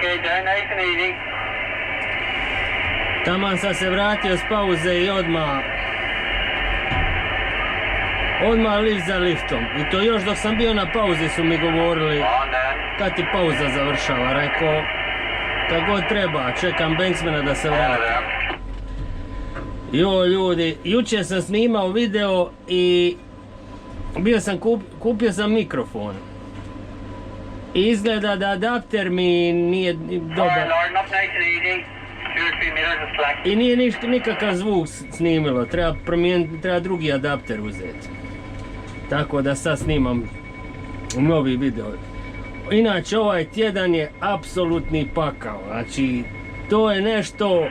Okay, down nice and easy. Taman sam se vratio s pauze i odmah lift za liftom. I to još dok sam bio na pauzi su mi govorili kad ti pauza završava. Rekao, kad god treba, čekam Banksmana da se vrati. Jo ljudi, jučer sam snimao video i kupio sam mikrofon. I izgleda da adapter mi nije dobar. I nije nikakav zvuk snimilo, treba drugi adapter uzeti. Tako da sad snimam novi video. Inače ovaj tjedan je apsolutni pakao, znači to je nešto...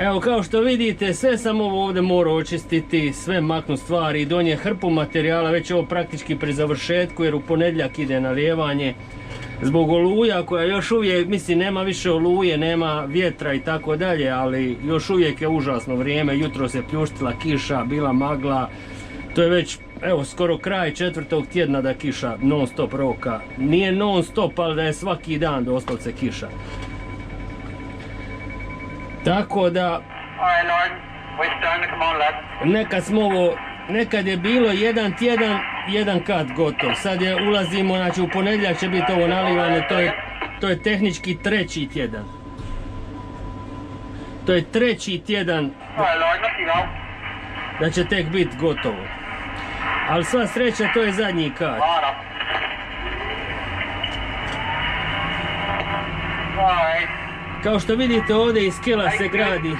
Evo kao što vidite, sve sam ovo ovdje morao očistiti, sve maknu stvari, donije hrpu materijala, već ovo praktički pri završetku jer u ponedjeljak ide nalijevanje. Zbog oluja koja još uvijek, mislim nema više oluje, nema vjetra i tako dalje, ali još uvijek je užasno vrijeme, jutro se pljuštila kiša, bila magla, to je već evo skoro kraj 4. tjedna da kiša non stop roka. Nije non stop, ali da je svaki dan doslovce kiša. Tako da nekad je bilo jedan tjedan, jedan kat gotov. Sad ulazimo, znači u ponedjeljak će biti ovo nalivanje, to je tehnički treći tjedan. To je treći tjedan da će tek biti gotovo. Ali sva sreća, to je zadnji kat. Kao što vidite ovdje iz skela se gradi.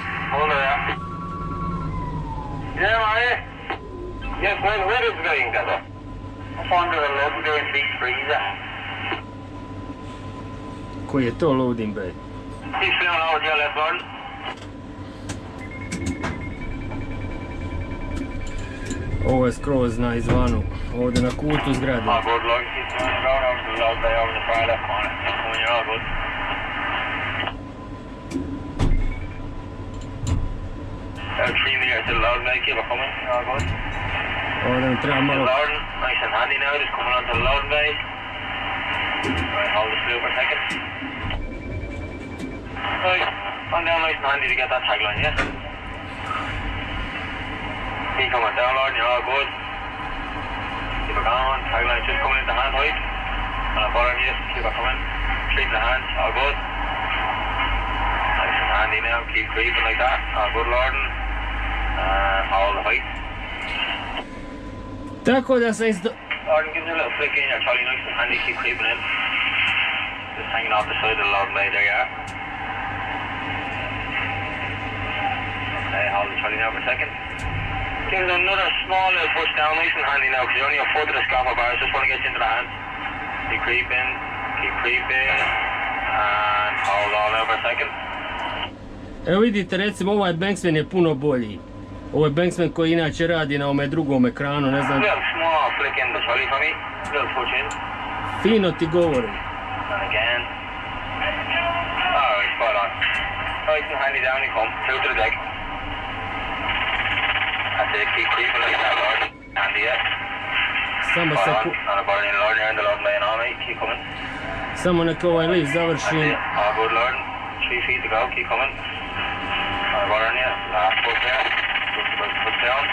Koji je to loading bay? Ovo je skroz na izvanu, ovdje na kutu zgrade. Ovdje mi treba malo... On down nice and handy to get that tagline, yeah? Keep coming down, Lord, and you're all good. Keep it going, tagline just coming into hand height. And I'm bothering you, keep it coming. Treat the hands, all good. Nice and handy now, keep creeping like that. All good, Lord. Hold the height. Tako da se Lord, give me a little flick in your trolley, nice and handy, keep creeping in. Just hanging off the side of the load bay, there you are. Okay, hold the trolley now for a second. Give it another small little push down, nice and handy now, because you're only a foot of the scaffold bars, just want to get you into the hands. Keep creeping, and hold on now for a second. Evo vidite, recimo ovaj Banksman je puno bolji. Ovo je Banksman koji inače radi na ovome drugom ekranu, ne znam... Little small flick in the trolley for me, little push in. Fino ti govorim. And again. Alright, spot on. Nice and handy down you come, through to the deck. That's it, keep creeping like that, Lord. Handy, yeah. Samo Spot se on, and a body in Lord, you're in the Lord laying on me, keep coming. Samo neka ovaj lift završi. That's it, all good, Lord. 3 feet to go, keep coming. All right, on you, last foot there. Put down.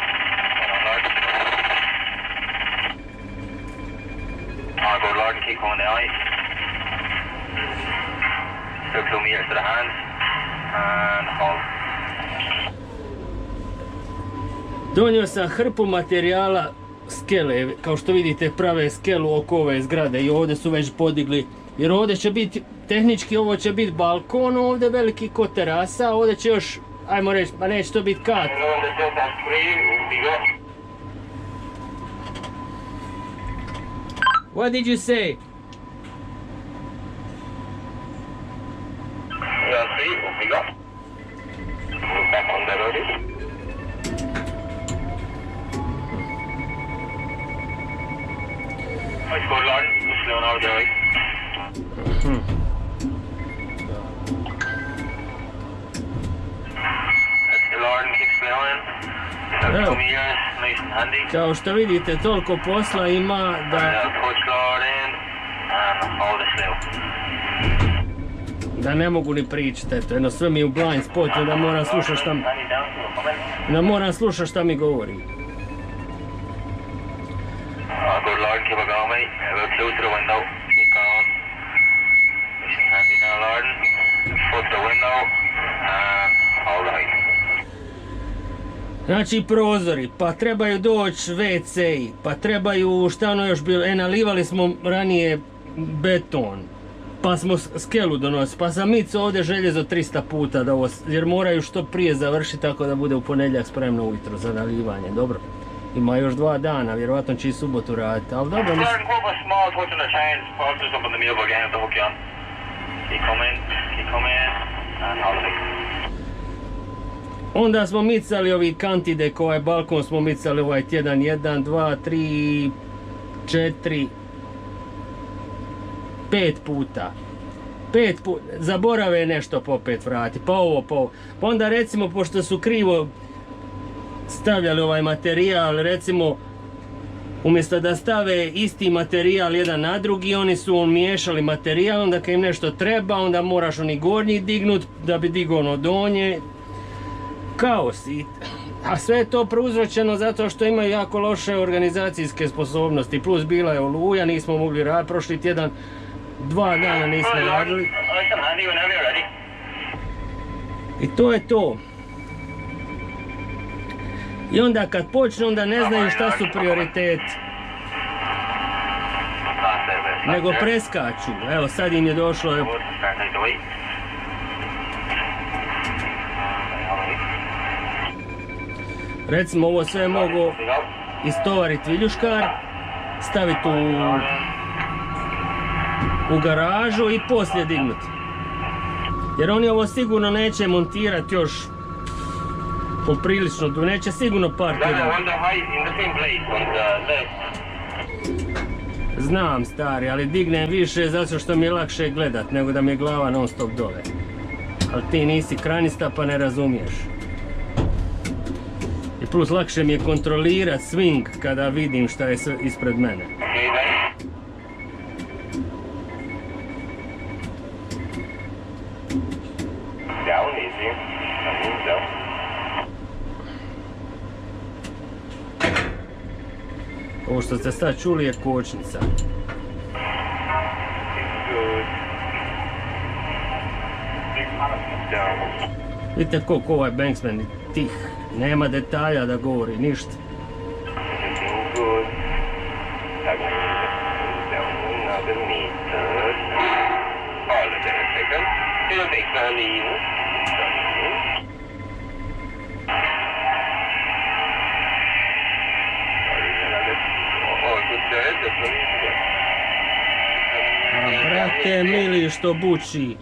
Hold on, Lord. All good, Lord, and keep coming down. Still 2 meters to the hands. And hold. Donio sam hrpu materijala, skele, kao što vidite prave skelu oko ove zgrade i ovdje su već podigli. Jer ovdje će biti, tehnički ovo će biti balkon ovdje veliki ko terasa, ovdje će još, ajmo reći, pa neće to biti kat. What did you say? Let's go, Lord. Just slow now, Jerry. That's the Lord and keep slowing. Evo. 2 meters, nice and handy. Kao što vidite, toliko posla ima da... Push Lord in and Da ne mogu ni pričati, eto, jedno sve mi je u blind spotu, da moram slušati šta mi govori. Good Lord, keep it going, mate. About close to the window. Keep going. Mission handy now, Lord. Foot to the window. And all right. Znači prozori, pa trebaju doći WC-i, pa trebaju, šta ono još bilo, nalivali smo ranije beton, pa smo skelu donosili, pa sam mico ovdje željezo 300 puta da ovo, jer moraju što prije završiti tako da bude u ponedjeljak spremno ujutro za nalivanje, dobro. Ima još 2 dana, vjerovatno će i subotu raditi, ali dobro mislim. Lord, go for a small touch on the chains. Pulse just up on the mule again to hook you on. Keep coming, and all right. Onda smo micali ovi kantidek, ovaj balkon smo micali ovaj tjedan, 1, 2, 3, 4, 5 puta. 5 puta, zaborave nešto po 5 vrati, pa ovo. Pa onda recimo, pošto su krivo stavljali ovaj materijal, recimo, umjesto da stave isti materijal jedan na drugi, oni su miješali materijal, onda kad im nešto treba, onda moraš oni gornji dignut da bi digao ono donje. Kaos, a sve je to prouzročeno zato što imaju jako loše organizacijske sposobnosti, plus bila je oluja, nismo mogli raditi, prošli tjedan 2 dana nismo radili. I to je to. I onda kad počne, onda ne znaju šta su prioriteti. Nego preskaču, evo sad im je došlo. Recimo ovo sve mogu istovariti viljuškar, staviti u garažu i poslije dignuti. Jer oni ovo sigurno neće montirati još poprilično, neće sigurno parkirati. Znam stari, ali dignem više zato što mi je lakše gledat nego da mi je glava non stop dole. Ali ti nisi kranista pa ne razumiješ. I plus lakše mi je kontrolirati swing kada vidim šta je ispred mene. Ovo što ste sad čuli je kočnica. Vidite koliko ovaj Banksman tih, nema detalja da govori, ništa. A brate mili što buči.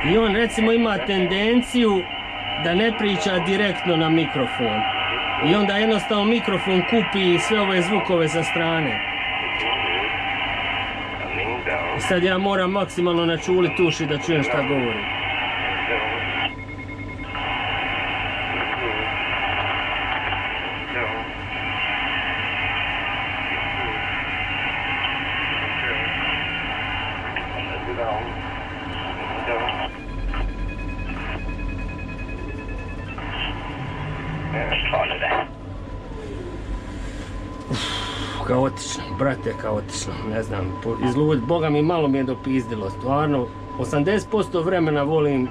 I on recimo ima tendenciju da ne priča direktno na mikrofon. I onda jednostavno mikrofon kupi sve ove zvukove sa strane. I sad ja moram maksimalno načuliti uši da čujem šta govori. Kaotično, brate, kaotično, ne znam, izlud, Boga mi malo mi je dopizdilo, stvarno, 80% vremena volim,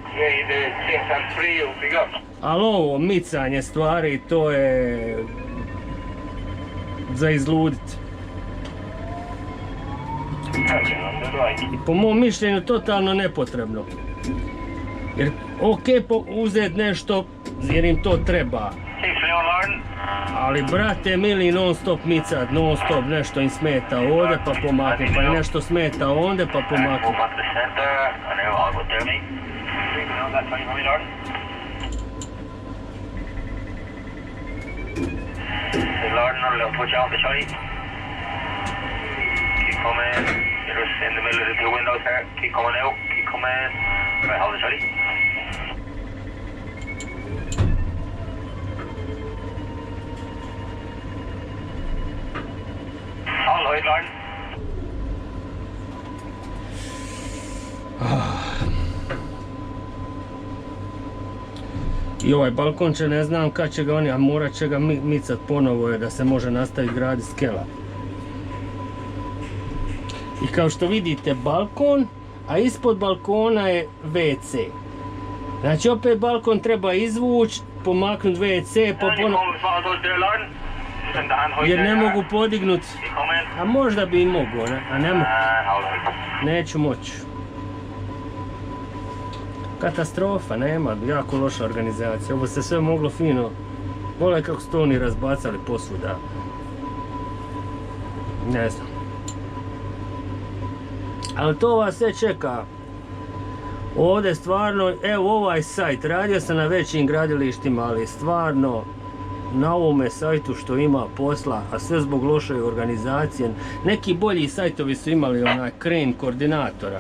ali ovo micanje stvari, to je za izludit. I po mom mišljenju totalno nepotrebno, jer ok uzeti nešto jer im to treba. Ali brate mili non stop micat, non stop nešto im smeta ovdje pa pomaknu, pa i nešto smeta ondje pa pomaknu. in. Right, hold it, Charlie. All right, Lauren. I ovaj balkon će, ne znam kad će ga oni, a morat će ga micat ponovo je da se može nastaviti graditi skela. I kao što vidite balkon, a ispod balkona je WC. Znači opet balkon treba izvući, pomaknuti WC, pa ponovo... Jer ne mogu podignuti, a možda bi i mogu, ne? A ne mogu. Neću moći. Katastrofa, nema, jako loša organizacija. Ovo se sve moglo fino. Vole kako su to oni razbacali posvuda. Ne znam. Ali to vas sve čeka. Ovdje stvarno, evo ovaj sajt, radio sam na većim gradilištima, ali stvarno na ovome sajtu što ima posla, a sve zbog loše organizacije. Neki bolji sajtovi su imali onaj crane koordinatora.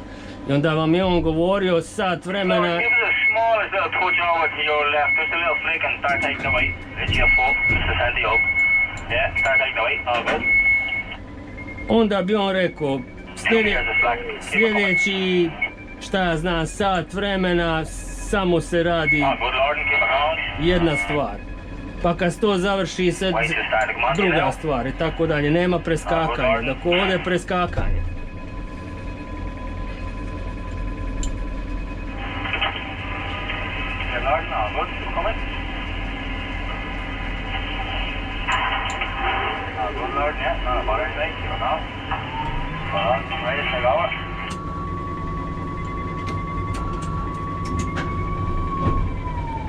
I onda vam je on govorio sat vremena... Onda bi on rekao, sljedeći, šta ja znam, sat vremena, samo se radi jedna stvar. Pa kad se to završi se druga stvar i tako dalje, nema preskakanja, dok ovdje je preskakanje.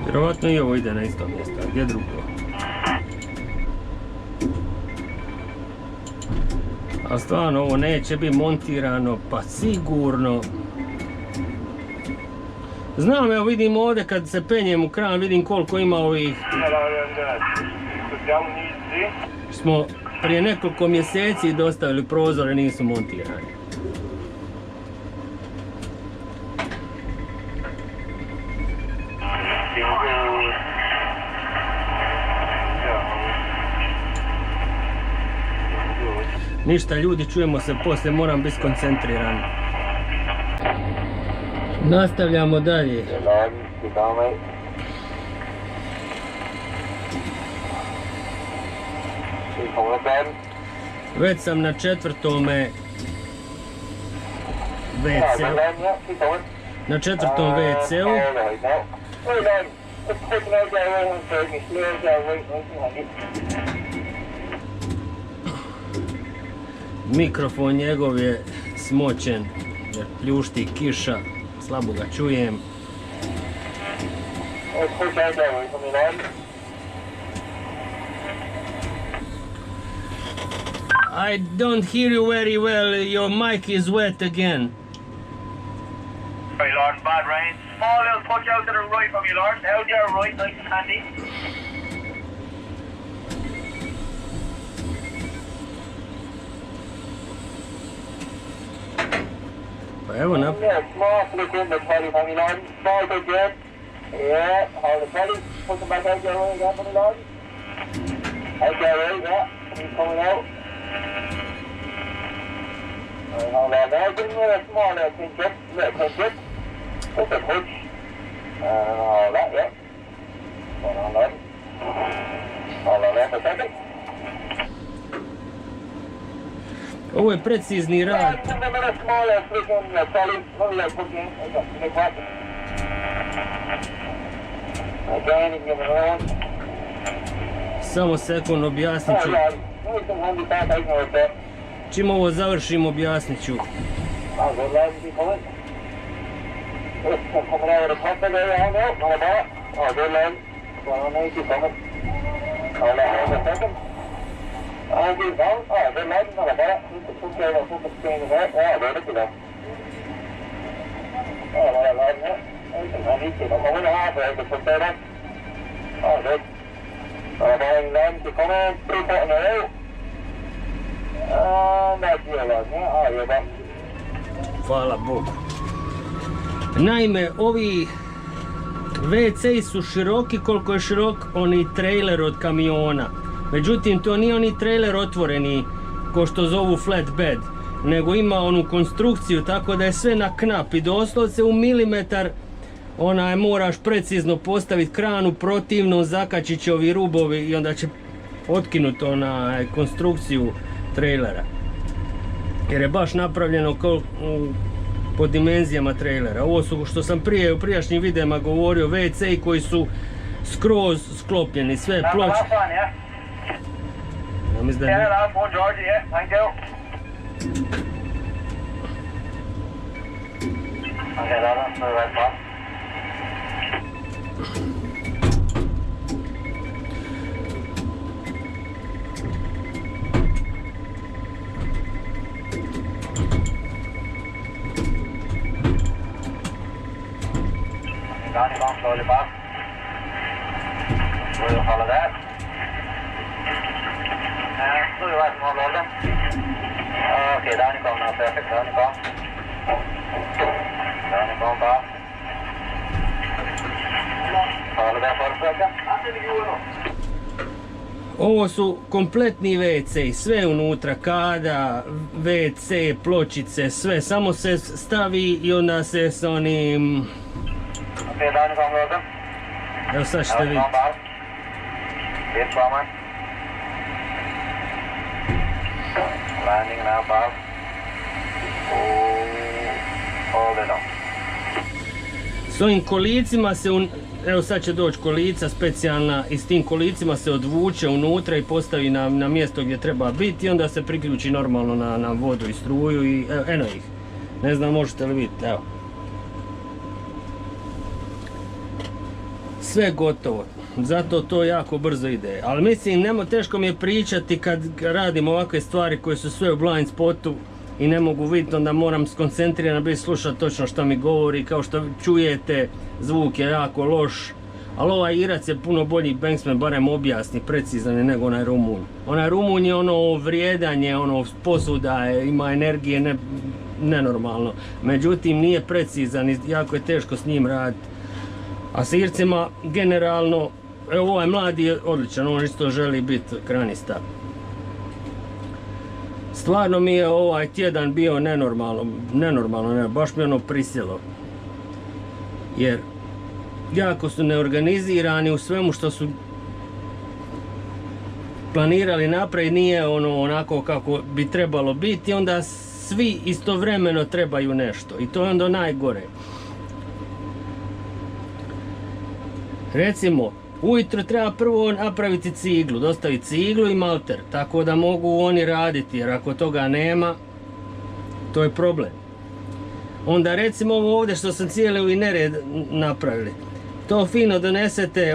Vjerovatno i ovo ide na isto mjesto, a gdje drugo? A stvarno ovo neće biti montirano, pa sigurno. Znam, evo vidim ovdje kad se penjem u kran, vidim koliko ima ovih... Smo prije nekoliko mjeseci dostavili prozore, nisu montirani. Ništa ljudi, čujemo se poslije, moram biti skoncentriran. Nastavljamo dalje. Već sam na 4. WC-u. Na 4. WC-u. Mikrofon njegov je smočen jer pljušti kiša, slabo ga čujem. I don't hear you very well, your mic is wet again. Right, Lord, bad rain. Small little touch out to the right from you, Lord. Out there, right, nice and handy. Pa evo na... Small flick in the telly from you, Lord. Small bit good. Yeah, hold the telly. Put them back out there, right, again, from you, Lord. Out there, right, yeah. He's coming out. Alright, hold on now. Give me a small little pinch up. Just a push. And all that, yeah. Hold on, Lord. Hold on there for a second. Ovo je precizni rad. Samo sekund, objasnit ću. Čim ovo završim, objasnit ću. Hvala Bogu. Naime, ovi WC su široki koliko je širok oni trailer od kamiona. Međutim, to nije oni trailer otvoreni ko što zovu flatbed, nego ima onu konstrukciju tako da je sve na knap i doslovce u milimetar moraš precizno postaviti kran, u protivnom zakačit će ovi rubovi i onda će otkinuti konstrukciju trailera. Jer je baš napravljeno po dimenzijama trailera. Ovo su, što sam prije u prijašnjim videima govorio, WC koji su skroz sklopljeni, sve ploče. Ja mislim da je... Danny bomb slowly past. Will you follow that? And to the right more load them. Okay, Danny bomb now, perfect. Danny bomb. Danny bomb past. Follow that for a second. Ovo su kompletni WC, sve unutra, kada, WC, pločice, sve, samo se stavi i onda se s onim... Evo sad ćete vidjeti. S ovim kolicima se, evo sad će doći kolica specijalna i s tim kolicima se odvuče unutra i postavi na mjesto gdje treba biti i onda se priključi normalno na vodu i struju i eno ih. Ne znam možete li vidjeti, evo. Sve gotovo, zato to jako brzo ide, ali mislim teško mi je pričati kad radim ovakve stvari koje su sve u blind spotu i ne mogu vidjeti, onda moram skoncentriran biti slušati točno što mi govori. Kao što čujete, zvuk je jako loš, ali ovaj Irac je puno bolji banksman, barem objasni precizan nego onaj Rumunj. Onaj Rumunj je ono vrijedanje, posuda, ima energije nenormalno, međutim nije precizan i jako je teško s njim raditi. A s Ircima generalno, evo ovaj mladi je odličan, on isto želi biti kranista. Stvarno mi je ovaj tjedan bio nenormalno, baš mi ono prisjelo. Jer jako su neorganizirani u svemu što su planirali napraviti, nije onako kako bi trebalo biti, onda svi istovremeno trebaju nešto i to je onda najgore. Recimo, ujutro treba prvo napraviti ciglu, dostaviti ciglu i malter, tako da mogu oni raditi, jer ako toga nema, to je problem. Onda recimo ovo ovdje što sam cijeli nered napravili, to fino donesete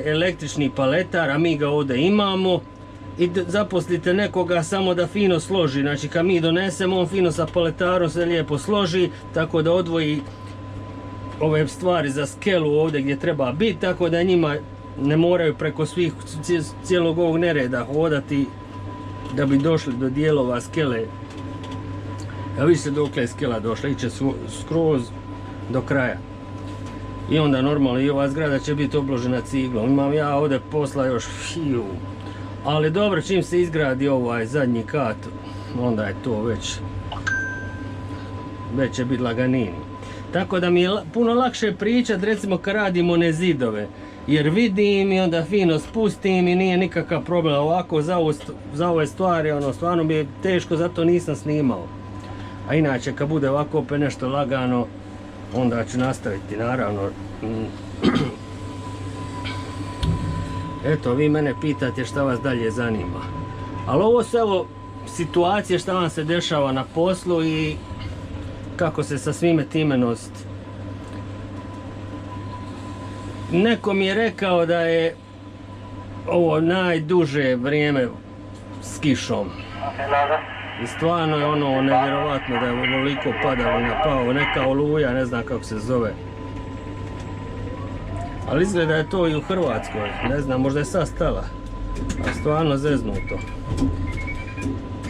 električni paletar, a mi ga ovdje imamo, i zaposlite nekoga samo da fino složi. Znači kad mi donesemo, on fino sa paletarom se lijepo složi, tako da odvoji ove stvari za skelu ovdje gdje treba biti, tako da njima ne moraju preko cijelog ovog nereda hodati da bi došli do dijelova skele. A vidite dokle je skela došla, iće skroz do kraja. I onda normalno i ova zgrada će biti obložena ciglom. Imam ja ovdje posla još ali dobro, čim se izgradi ovaj zadnji kat, onda je to već će biti laganini. Tako da mi je puno lakše pričat recimo kad radimo one zidove, jer vidim i onda fino spustim i nije nikakav problem. Ovako za ove stvari stvarno mi je teško, zato nisam snimao. A inače kad bude ovako opet nešto lagano, onda ću nastaviti naravno. Eto, vi mene pitate šta vas dalje zanima. Ali ovo su evo situacije šta vam se dešava na poslu i kako se sa svime time nositi. Neko mi je rekao da je ovo najduže vrijeme s kišom. I stvarno je nevjerovatno da je ovoliko padavina pao, neka oluja, ne znam kako se zove. Ali izgleda je to i u Hrvatskoj, ne znam, možda je sad stala. A stvarno zeznuto.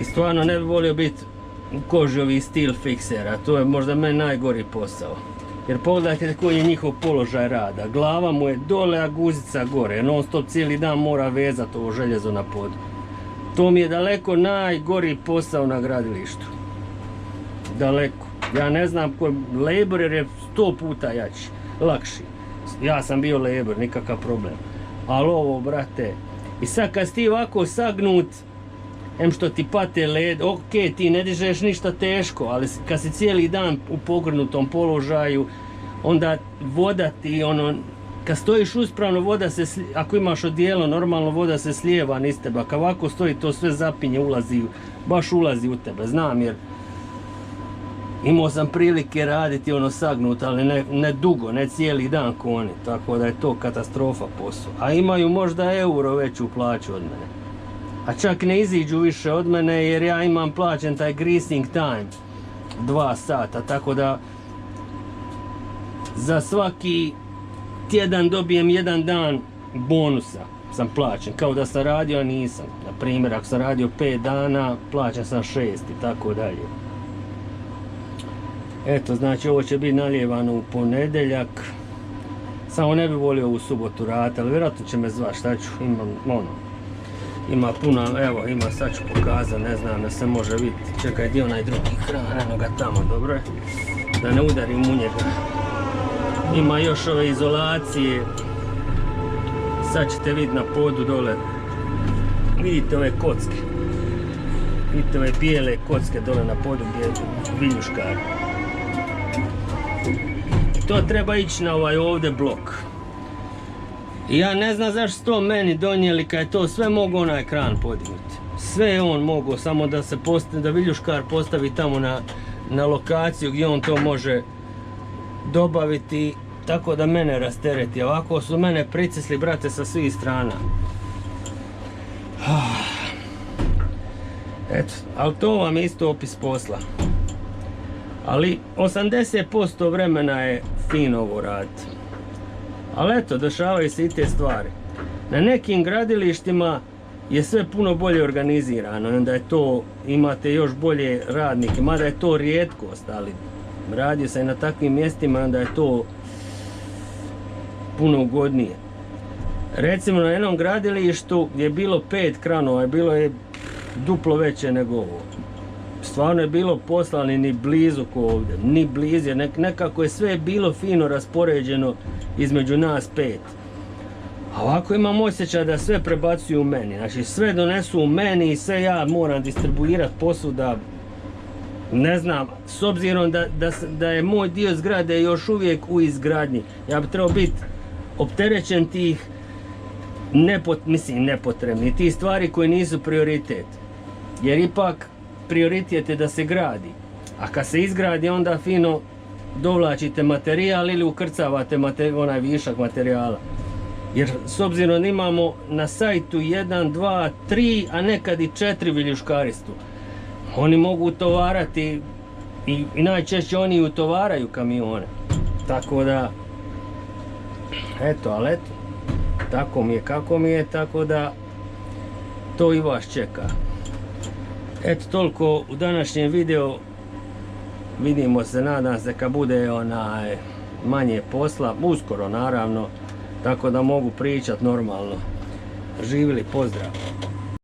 I stvarno ne bi volio biti u koži ovih steel fiksera, to je možda meni najgori posao. Jer pogledajte koji je njihov položaj rada. Glava mu je dole, a guzica gore. Non stop cijeli dan mora vezati ovo željezo na podu. To mi je daleko najgori posao na gradilištu. Daleko. Ja ne znam koji laborer je 100 puta jači, lakši. Ja sam bio labor, nikakav problem. Ali ovo, brate, i sad kad si ti ovako sagnut, em što ti pate led, ok, ti ne dižeš ništa teško, ali kad si cijeli dan u pogrnutom položaju, onda voda ti, kad stojiš uspravno, voda se, ako imaš odijelo, normalno voda se slijeva niz tebe, kad ovako stoji, to sve zapinje, baš ulazi u tebe, znam, jer imao sam prilike raditi sagnut, ali ne dugo, ne cijeli dan ko oni, tako da je to katastrofa posao. A imaju možda euro veću plaću od mene. A čak ne iziđu više od mene jer ja imam plaćen taj greasing time 2 sata, tako da za svaki tjedan dobijem 1 dan bonusa, sam plaćen, kao da sam radio, a nisam. Na primjer, ako sam radio 5 dana, plaćen sam 6 i tako dalje. Eto, znači ovo će biti nalijevano u ponedjeljak. Samo ne bi volio u subotu raditi, ali vjerojatno će me zvati, šta ću, ima puno, evo, sad ću pokazati, ne znam da se može vidjeti. Čekaj, gdje onaj drugi kran, eno ga tamo, dobro je, da ne udarim u njega. Ima još ove izolacije, sad ćete vidjeti na podu dole, vidite ove kocke, vidite ove bijele kocke dole na podu gdje je viljuškar. To treba ići na ovaj ovdje blok. I ja ne znam zašto to meni donijeli kad je to sve mogu onaj kran podignuti. Sve je on mogu, samo da viljuškar postavi tamo na lokaciju gdje on to može dobaviti, tako da mene rastereti. Ovako su mene pricisli, brate, sa svih strana. Eto, ali to vam je isto opis posla. Ali 80% vremena je fino ovo raditi. Ali eto, dešavaju se i te stvari. Na nekim gradilištima je sve puno bolje organizirano, onda je to, imate još bolje radnike, mada je to rijetkost, ali radi se i na takvim mjestima, onda je to puno ugodnije. Recimo na jednom gradilištu je bilo 5 kranova, bilo je duplo veće nego ovo. Stvarno je bilo posla ni blizu ko ovdje, ni blizu, nekako je sve bilo fino raspoređeno između nas 5. A ovako imam osjećaj da sve prebacuju u meni, znači sve donesu u meni i sve ja moram distribuirati posvuda. Ne znam, s obzirom da je moj dio zgrade još uvijek u izgradnji, ja bi trebao biti opterećen tih nepotrebnih, tih stvari koje nisu prioritet. Jer ipak prioritet je da se gradi, a kad se izgradi onda fino dovlačite materijal ili ukrcavate onaj višak materijala. Jer s obzirom da imamo na sajtu 1, 2, 3, a nekad i 4 viljuškaristu, oni mogu utovarati i najčešće oni utovaraju kamione. Tako da, eto, ali eto, tako mi je kako mi je, tako da to i vas čeka. Eto, toliko u današnjem videu. Vidimo se, nadam se, kad bude manje posla, uskoro naravno, tako da mogu pričat normalno. Živjeli, pozdrav!